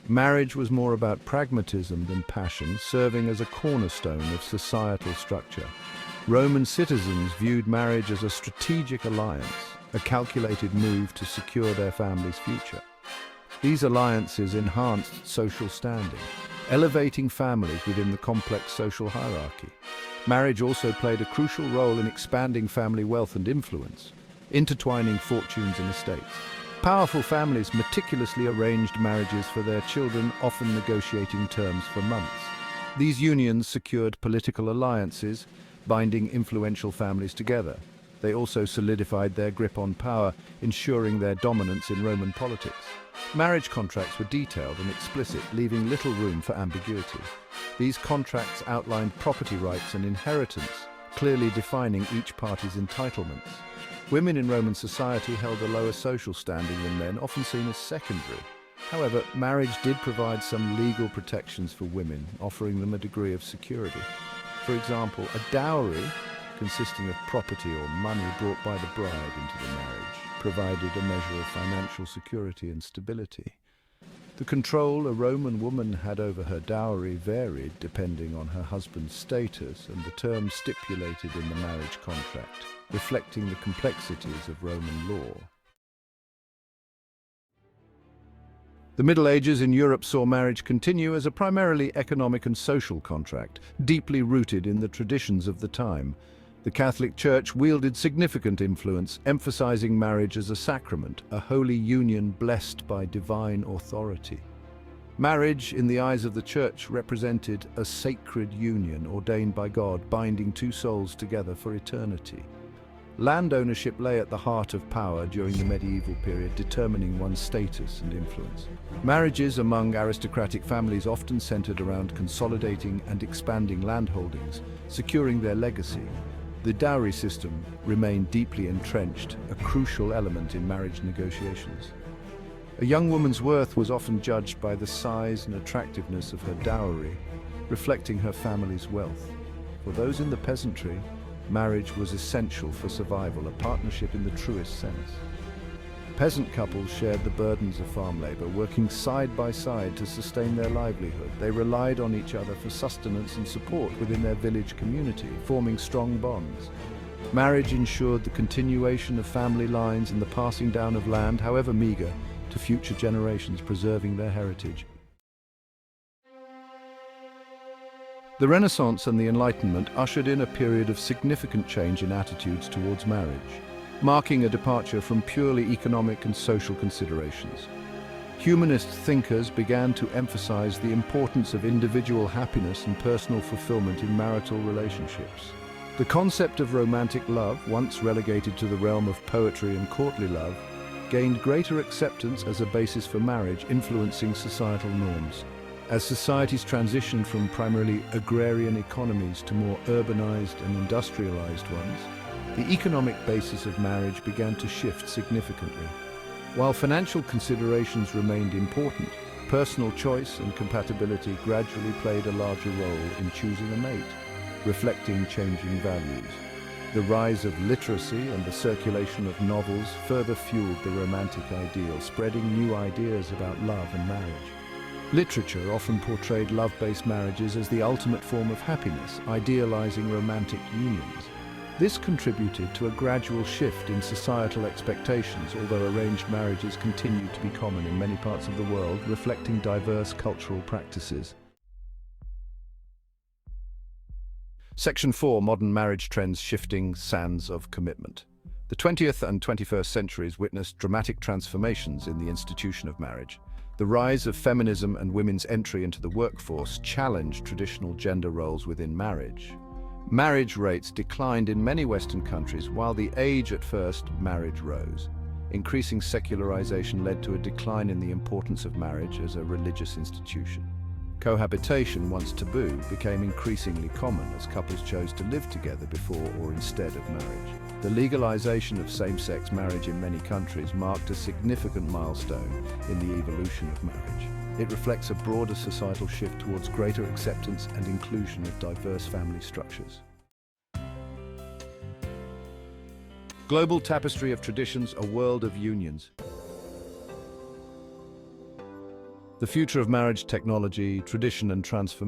Marriage was more about pragmatism than passion, serving as a cornerstone of societal structure. Roman citizens viewed marriage as a strategic alliance, a calculated move to secure their family's future. These alliances enhanced social standing, elevating families within the complex social hierarchy. Marriage also played a crucial role in expanding family wealth and influence, intertwining fortunes and estates. Powerful families meticulously arranged marriages for their children, often negotiating terms for months. These unions secured political alliances, binding influential families together. They also solidified their grip on power, ensuring their dominance in Roman politics. Marriage contracts were detailed and explicit, leaving little room for ambiguity. These contracts outlined property rights and inheritance, clearly defining each party's entitlements. Women in Roman society held a lower social standing than men, often seen as secondary. However, marriage did provide some legal protections for women, offering them a degree of security. For example, a dowry, consisting of property or money brought by the bride into the marriage, provided a measure of financial security and stability. The control a Roman woman had over her dowry varied depending on her husband's status and the terms stipulated in the marriage contract, reflecting the complexities of Roman law. The Middle Ages in Europe saw marriage continue as a primarily economic and social contract, deeply rooted in the traditions of the time. The Catholic Church wielded significant influence, emphasizing marriage as a sacrament, a holy union blessed by divine authority. Marriage, in the eyes of the Church, represented a sacred union ordained by God, binding two souls together for eternity. Land ownership lay at the heart of power during the medieval period, determining one's status and influence. Marriages among aristocratic families often centered around consolidating and expanding landholdings, securing their legacy. The dowry system remained deeply entrenched, a crucial element in marriage negotiations. A young woman's worth was often judged by the size and attractiveness of her dowry, reflecting her family's wealth. For those in the peasantry, marriage was essential for survival, a partnership in the truest sense. Peasant couples shared the burdens of farm labor, working side by side to sustain their livelihood. They relied on each other for sustenance and support within their village community, forming strong bonds. Marriage ensured the continuation of family lines and the passing down of land, however meager, to future generations, preserving their heritage. The Renaissance and the Enlightenment ushered in a period of significant change in attitudes towards marriage, marking a departure from purely economic and social considerations. Humanist thinkers began to emphasize the importance of individual happiness and personal fulfillment in marital relationships. The concept of romantic love, once relegated to the realm of poetry and courtly love, gained greater acceptance as a basis for marriage, influencing societal norms. As societies transitioned from primarily agrarian economies to more urbanized and industrialized ones, the economic basis of marriage began to shift significantly. While financial considerations remained important, personal choice and compatibility gradually played a larger role in choosing a mate, reflecting changing values. The rise of literacy and the circulation of novels further fueled the romantic ideal, spreading new ideas about love and marriage. Literature often portrayed love-based marriages as the ultimate form of happiness, idealizing romantic unions. This contributed to a gradual shift in societal expectations, although arranged marriages continued to be common in many parts of the world, reflecting diverse cultural practices. Section 4. Modern marriage trends: shifting sands of commitment. The 20th and 21st centuries witnessed dramatic transformations in the institution of marriage. The rise of feminism and women's entry into the workforce challenged traditional gender roles within marriage. Marriage rates declined in many Western countries, while the age at first marriage rose. Increasing secularization led to a decline in the importance of marriage as a religious institution. Cohabitation, once taboo, became increasingly common as couples chose to live together before or instead of marriage. The legalization of same-sex marriage in many countries marked a significant milestone in the evolution of marriage. It reflects a broader societal shift towards greater acceptance and inclusion of diverse family structures. Global tapestry of traditions, a world of unions. The future of marriage technology, tradition and transformation